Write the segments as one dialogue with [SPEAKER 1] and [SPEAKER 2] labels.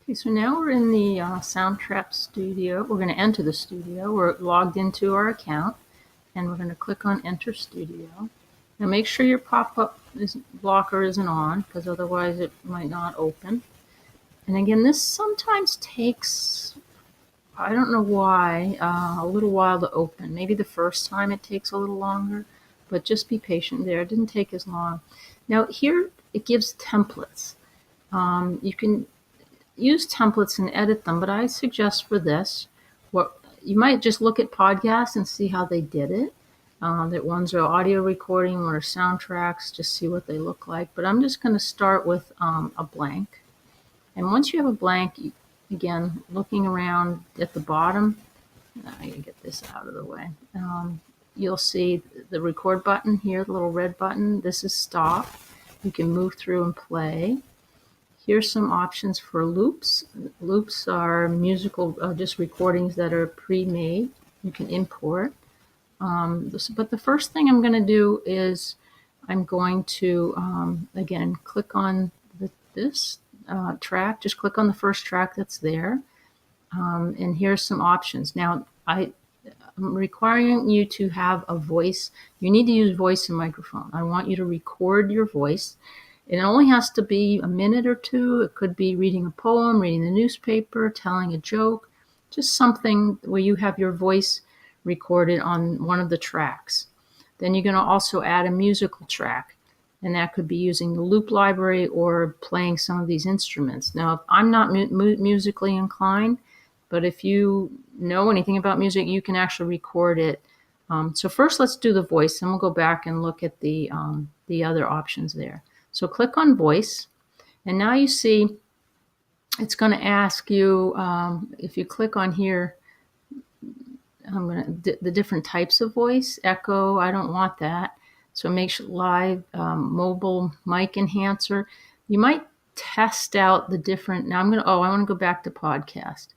[SPEAKER 1] Okay, so now we're in the SoundTrap studio. We're going to enter the studio. We're logged into our account, and we're going to click on Enter Studio. Now make sure your pop-up blocker isn't on, because otherwise it might not open. And again, this sometimes takes, I don't know why, a little while to open. Maybe the first time it takes a little longer, but just be patient there. It didn't take as long. Now here it gives templates. You can use templates and edit them, but I suggest for this, what you might just look at podcasts and see how they did it. That ones are audio recording, one are soundtracks, just see what they look like. But I'm just going to start with a blank. And once you have a blank, again, looking around at the bottom, I gotta get this out of the way. You'll see the record button here, the little red button. This is stop. You can move through and play. Here's some options for loops. Loops are musical, just recordings that are pre-made. You can import. But the first thing I'm going to do is I'm going to, again, click on this track. Just click on the first track that's there. And here's some options. Now, I'm requiring you to have a voice. You need to use voice and microphone. I want you to record your voice. It only has to be a minute or two. It could be reading a poem, reading the newspaper, telling a joke, just something where you have your voice recorded on one of the tracks. Then you're going to also add a musical track, and that could be using the loop library or playing some of these instruments. Now, I'm not musically inclined, but if you know anything about music, you can actually record it. So first, let's do the voice, and we'll go back and look at the other options there. So click on voice, and now you see it's going to ask you, if you click on here, the different types of voice. Echo, I don't want that. So make sure live, mobile mic enhancer. You might test out the different, now I want to go back to podcast.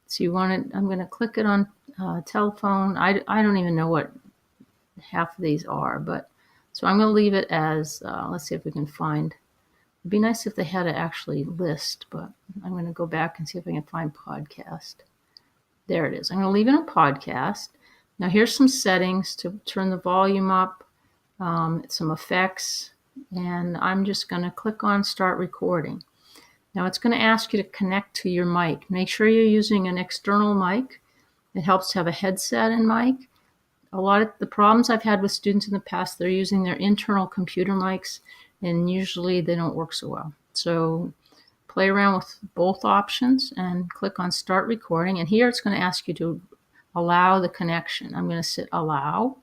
[SPEAKER 1] So I'm going to click it on telephone. I don't even know what half of these are, but so I'm going to leave it as, let's see if we can find, it'd be nice if they had to actually list, but I'm going to go back and see if I can find podcast. There it is. I'm going to leave it a podcast. Now here's some settings to turn the volume up, some effects, and I'm just going to click on start recording. Now it's going to ask you to connect to your mic. Make sure you're using an external mic. It helps to have a headset and mic. A lot of the problems I've had with students in the past, they're using their internal computer mics, and usually they don't work so well. So play around with both options and click on start recording. And here it's going to ask you to allow the connection. I'm going to sit allow.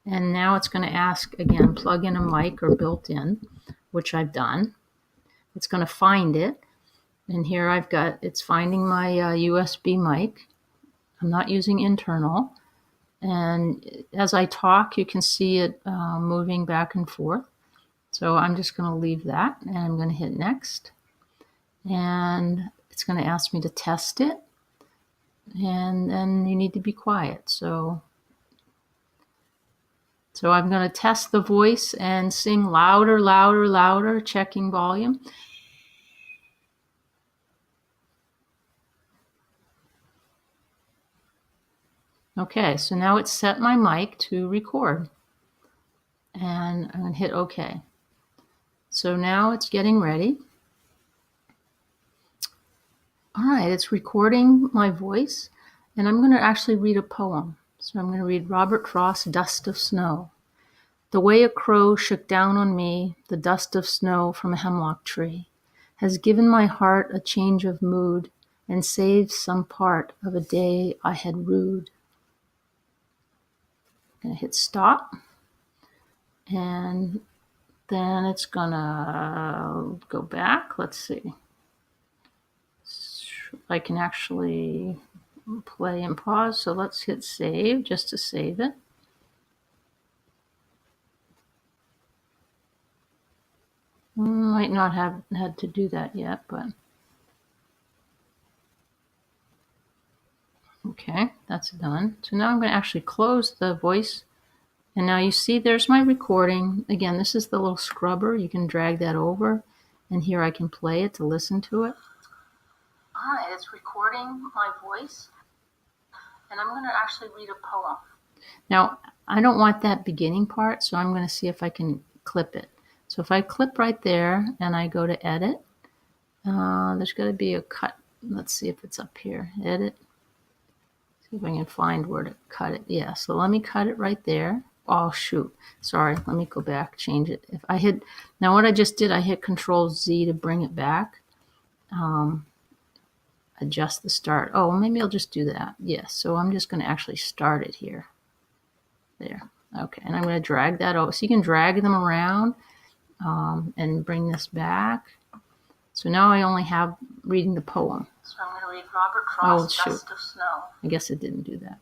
[SPEAKER 1] And now it's going to ask, again, plug in a mic or built in, which I've done. It's going to find it. And here it's finding my USB mic. I'm not using internal. And as I talk, you can see it moving back and forth. So I'm just going to leave that, and I'm going to hit next. And it's going to ask me to test it. And then you need to be quiet. So I'm going to test the voice and sing louder, louder, louder, checking volume. Okay, so now it's set my mic to record. And I'm going to hit OK. So now it's getting ready. All right, it's recording my voice, and I'm going to actually read a poem. So I'm going to read Robert Frost's Dust of Snow. The way a crow shook down on me, the dust of snow from a hemlock tree, has given my heart a change of mood and saved some part of a day I had rued. I'm going to hit stop, and then it's going to go back. Let's see. I can actually play and pause, so let's hit save just to save it. Might not have had to do that yet, but okay, that's done. So now I'm going to actually close the voice, and now you see there's my recording. Again, this is the little scrubber. You can drag that over, and here I can play it to listen to it. All right, it's recording my voice, and I'm going to actually read a poem. Now, I don't want that beginning part, so I'm going to see if I can clip it. So if I clip right there and I go to edit, there's got to be a cut. Let's see if it's up here. Edit. See if I can find where to cut it. Yeah, so let me cut it right there. Oh, shoot. Sorry, let me go back, change it. If I hit, now what I just did, I hit Control Z to bring it back. Adjust the start. Oh, maybe I'll just do that. Yes, so I'm just going to actually start it here. There. Okay, and I'm going to drag that over. So you can drag them around and bring this back. So now I only have reading the poem. So I'm going to read Robert Frost's Dust of Snow. I guess it didn't do that.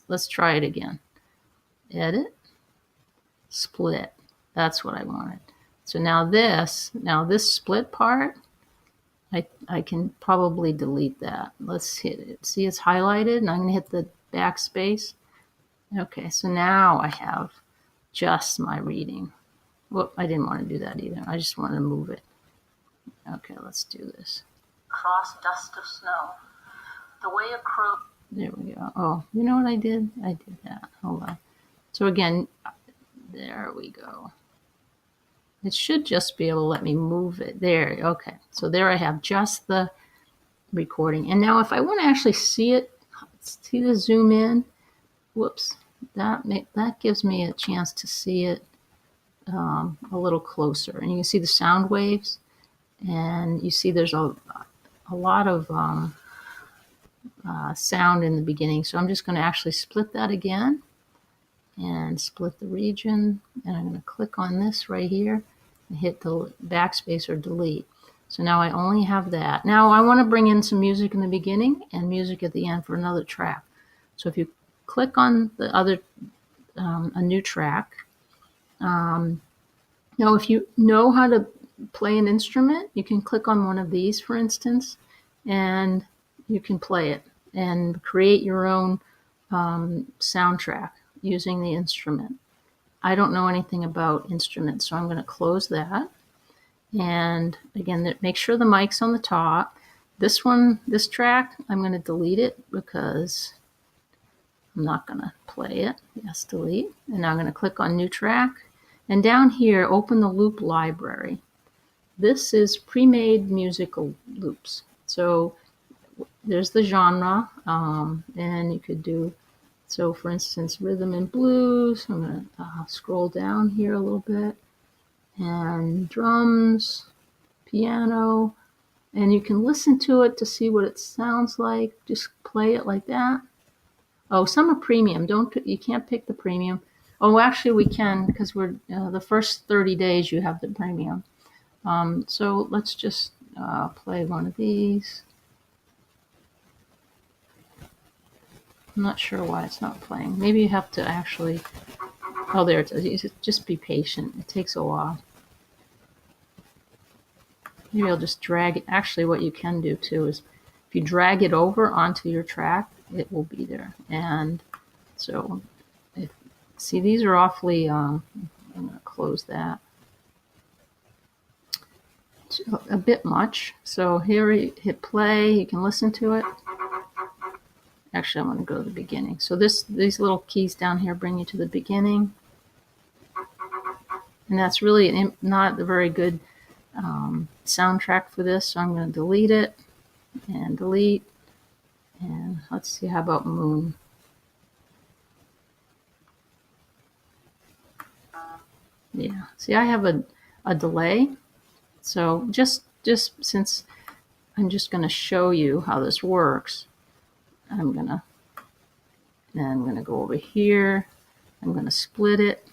[SPEAKER 1] Let's try it again. Edit, split. That's what I wanted. So now this split part, I can probably delete that. Let's hit it. See, it's highlighted, and I'm going to hit the backspace. Okay, so now I have just my reading. Whoop, I didn't want to do that either. I just wanted to move it. Okay, let's do this. Cross dust of snow. The way a crow. There we go. Oh, you know what I did? I did that. Hold on. So again, there we go. It should just be able to let me move it. There, okay. So there I have just the recording. And now if I want to actually see it, see the zoom in, whoops, that gives me a chance to see it a little closer. And you can see the sound waves, and you see there's a lot of sound in the beginning. So I'm just going to actually split that again and split the region. And I'm going to click on this right here and hit the backspace or delete. So now I only have that. Now I want to bring in some music in the beginning and music at the end for another track. So if you click on the other, a new track. Now if you know how to play an instrument, you can click on one of these, for instance, and you can play it and create your own soundtrack using the instrument. I don't know anything about instruments, so I'm going to close that. And again, make sure the mic's on the top. This track, I'm going to delete it because I'm not going to play it. Yes, delete. And now I'm going to click on new track. And down here, open the loop library. This is pre-made musical loops. So there's the genre, and you could do, so for instance, rhythm and blues. I'm going to scroll down here a little bit, and drums, piano, and you can listen to it to see what it sounds like. Just play it like that. Oh, some are premium. You can't pick the premium. Oh, actually we can, because we're the first 30 days you have the premium. So let's just play one of these. I'm not sure why it's not playing. Maybe you have to actually, oh, there it is. Just be patient. It takes a while. Maybe I'll just drag it. Actually, what you can do too is if you drag it over onto your track, it will be there. And so, see, these are awfully, I'm going to close that. It's a bit much. So here you hit play, you can listen to it. Actually, I'm going to go to the beginning. So these little keys down here bring you to the beginning. And that's really not a very good soundtrack for this. So I'm going to delete it and delete. And let's see, how about Moon? Yeah, see, I have a delay. So just since I'm just going to show you how this works, I'm going to go over here. I'm going to split it.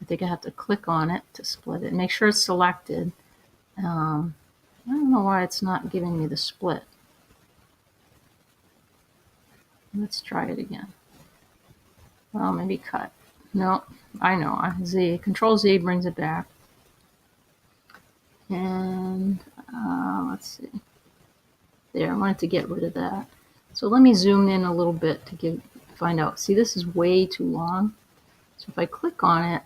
[SPEAKER 1] I think I have to click on it to split it. Make sure it's selected. I don't know why it's not giving me the split. Let's try it again. Well, maybe cut. No, I know. Z. Control Z brings it back. And let's see. There, I wanted to get rid of that. So let me zoom in a little bit to find out. See, this is way too long. So if I click on it,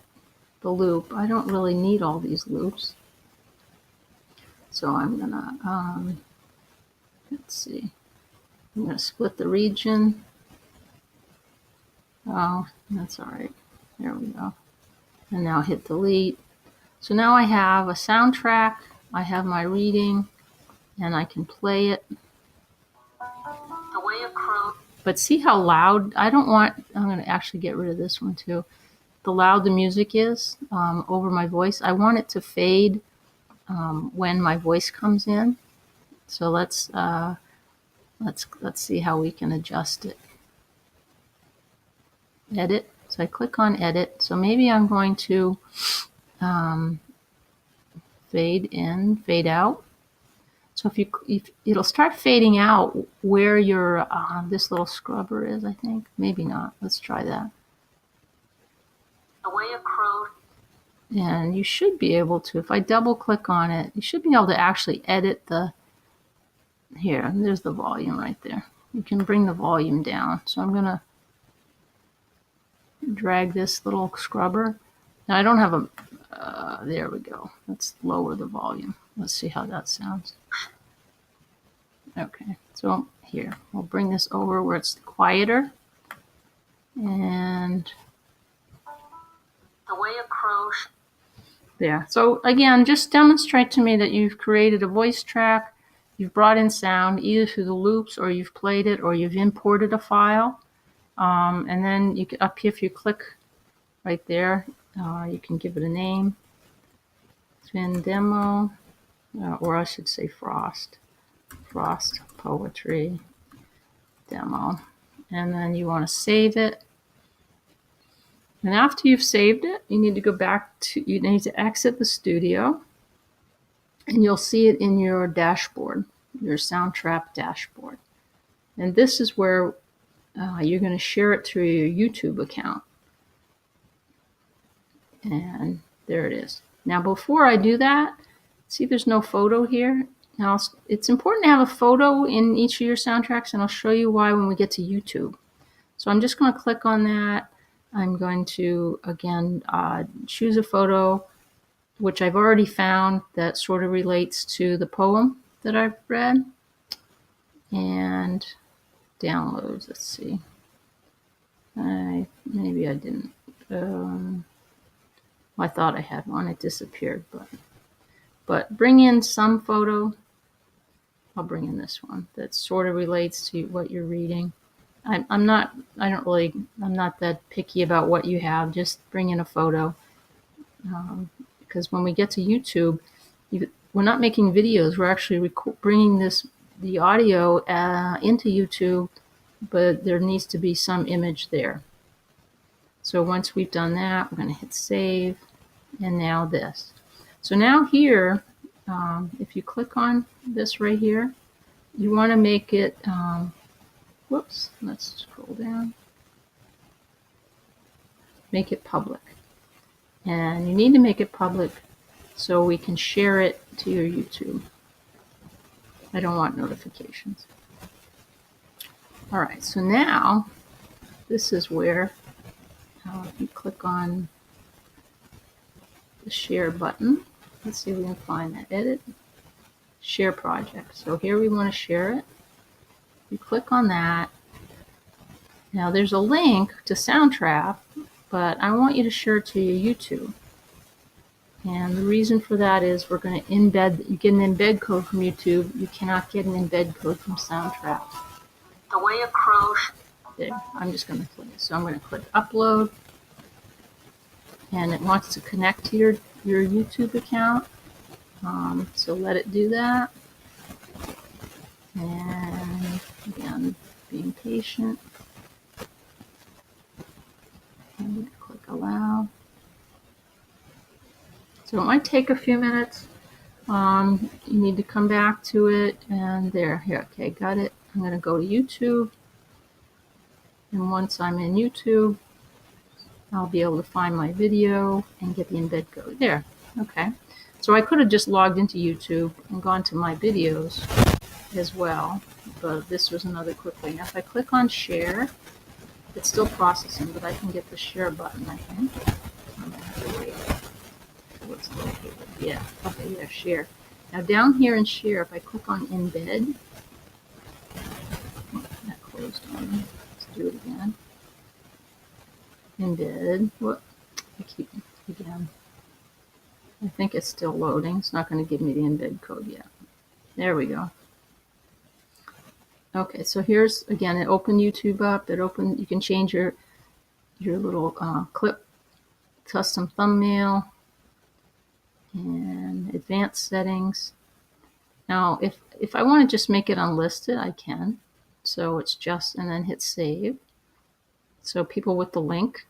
[SPEAKER 1] the loop, I don't really need all these loops. So I'm gonna Let's see. I'm going to split the region. Oh, that's all right. There we go. And now hit delete. So now I have a sound track, I have my reading, and I can play it. The way a crow. But see how loud, I'm going to actually get rid of this one too. The loud the music is over my voice. I want it to fade when my voice comes in. So let's see how we can adjust it. Edit. So I click on edit. So maybe I'm going to fade in, fade out. So if it'll start fading out where your this little scrubber is, I think. Maybe not. Let's try that. The way a crow. And you should be able to, if I double click on it, you should be able to actually edit the, here, there's the volume right there. You can bring the volume down. So I'm going to drag this little scrubber. Now I don't have a, there we go. Let's lower the volume. Let's see how that sounds. Okay, so here, we'll bring this over where it's quieter. And the way a crow. There. So again, just demonstrate to me that you've created a voice track, you've brought in sound either through the loops, or you've played it, or you've imported a file. And then you can, up here, if you click right there, you can give it a name. Spin demo, or I should say Frost Poetry Demo. And then you want to save it. And after you've saved it, you need to go back to, you need to exit the studio, and you'll see it in your dashboard, your SoundTrap dashboard. And this is where you're going to share it through your YouTube account. And there it is. Now, before I do that, see there's no photo here. Now, it's important to have a photo in each of your soundtracks, and I'll show you why when we get to YouTube. So I'm just going to click on that. I'm going to, again, choose a photo, which I've already found that sort of relates to the poem that I've read. And downloads, let's see. Maybe I didn't. I thought I had one. It disappeared, but bring in some photo. I'll bring in this one that sort of relates to what you're reading. I'm not that picky about what you have. Just bring in a photo, because when we get to YouTube, we're not making videos. We're actually bringing the audio into YouTube, but there needs to be some image there. So once we've done that, we're going to hit save, and now this. So now here, if you click on this right here, you want to make it. Whoops, let's scroll down. Make it public. And you need to make it public so we can share it to your YouTube. I don't want notifications. All right, so now this is where if you click on the share button, let's see if we can find that. Edit, share project. So here we want to share it. You click on that. Now there's a link to SoundTrap, but I want you to share it to your YouTube. And the reason for that is we're going to embed, you get an embed code from YouTube. You cannot get an embed code from SoundTrap. The way a crow. There, I'm just going to click. So I'm going to click upload. And it wants to connect to your YouTube account. So let it do that. And again, being patient. And click allow. So it might take a few minutes. You need to come back to it, and there, here, okay, got it. I'm going to go to YouTube. And once I'm in YouTube, I'll be able to find my video and get the embed code. There, okay. So I could have just logged into YouTube and gone to my videos as well, but this was another quick way. Now if I click on share, it's still processing, but I can get the share button, I think. I'm gonna have to wait. What's located? Yeah, okay, yeah, share. Now down here in share, if I click on embed, closed on me. Let's do it again. Embed. What? I keep again. I think it's still loading. It's not going to give me the embed code yet. There we go. Okay, so here's again. It opened YouTube up. It opened. You can change your little clip, custom thumbnail, and advanced settings. Now, if I want to just make it unlisted, I can. So it's just, and then hit save. So people with the link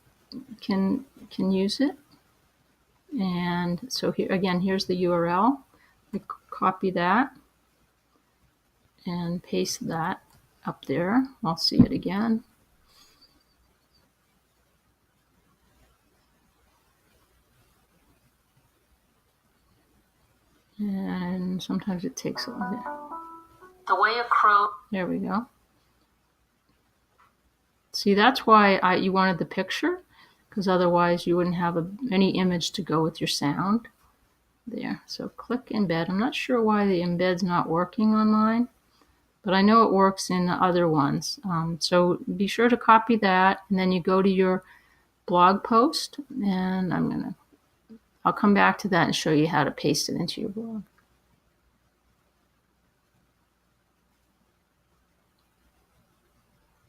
[SPEAKER 1] can use it. And so here again, here's the URL. I copy that and paste that up there. I'll see it again. And sometimes it takes a little bit. The way a crow. There we go. See, that's why you wanted the picture, because otherwise you wouldn't have any image to go with your sound. There. So click embed. I'm not sure why the embed's not working on mine, but I know it works in the other ones. So be sure to copy that, and then you go to your blog post, and I'll come back to that and show you how to paste it into your blog.